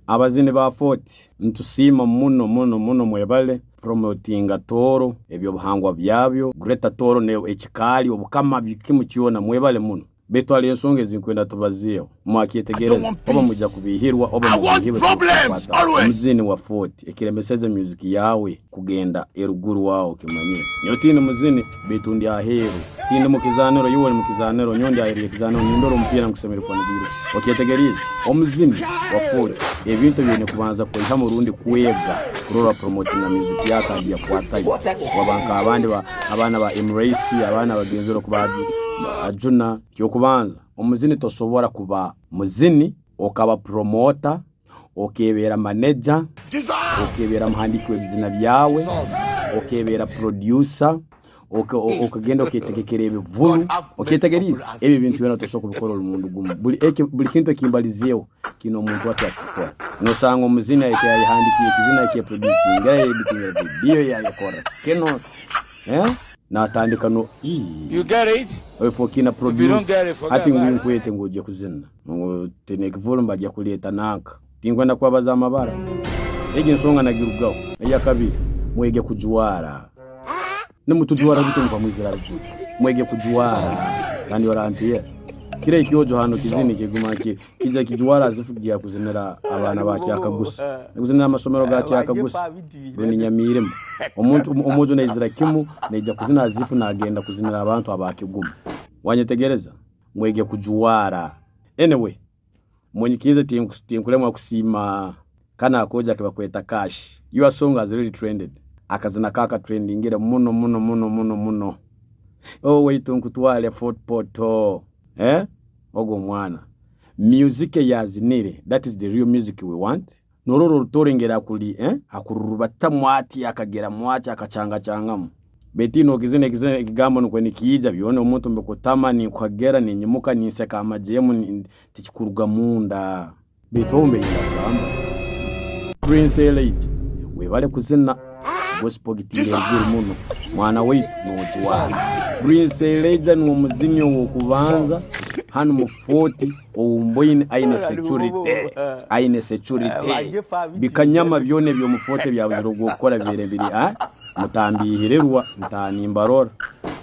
abazini ba 40 ntusima muno mwebale promotinga Toro ebyo buhangwa byabyo Greta Toro ne ekikali obukama bikimukiona mwebale muno beto ali ensonge zinkwenda tubaziyo mwakietegereza oba mujja kubihirwa oba mubihirwe muzini wa 40 ekiremeseze music yawe kugenda eruguru wao kimanye nyotine muzini beto ndi aheru tinde mukizanero yuwe mukizanero nyondi ahiriye kizanero ndoro mpira ngusemera kwa ndiru okietegereza omuzini wa 40 ebintu byene kubanza ko nta murundi kuwega kurora promoting na music yakandi yakwataye wabanka abandi abana ba Embrace abana bagenzero kubadi ajuna cyo kubanza omuzini tosobora kuba muzini okaba promoter okebera manager okebera muhandiki webizina byawe okebera producer okagenda oketegekere ebivulu oketegeriza ebi bintu byona tosoko bikora umuntu gumu buli kintu kimbalizeyo kino umuntu atakikora no sanga omuzini yake yahandikiye kizina yake producing editing video yakora keno natandika no you get it efo kina produce ati ngwinkwete ngoje kuzina ngo teneke volumba ya kuleta naka tingwenda kwabaza amabara ege nsonga nagirugaho ya kabiri mwege kujuwara nemutujuwara bitumva mwizira byo mwege kujuwara kandi warampiye kire ikiyojo hano kizini kigumaki kija kijuwara zifugiye kuzinira abana bacyaka gusa kuzinira amasomero gacyaka gusa beni nyamiremo umuntu umujo nezira kimu neja kuzina zifu nagenda kuzinira abantu abakiguma wanyetegereza mwege kujuwara anyway mwenyikize tinkulemwa kusima kana akoja kibakweta cash your song has really trended akazina kaka trending ngira muno oh wait unkutwale Fort Poto ogo mwana music yazinire that is the real music we want nororo rutorengera kuli akururubata mwati akagera mwati akacangacangamo betino kizine kigambo nuko nikija bione umuntu mbekutama ni kwagera ni nyimuka ni seka amajemu tikikuruga munda betombe yagamba Prince Elite we bale kuzina gospel gitire ruguru muno mwana wetu nojuwara Prince Elite ni umuzinyo wo kubanza hano mu 40 umboyine aine security bikanyama byone byo mu 40 byabuzira gukora birebiri mutambihirerwa mutanimbarora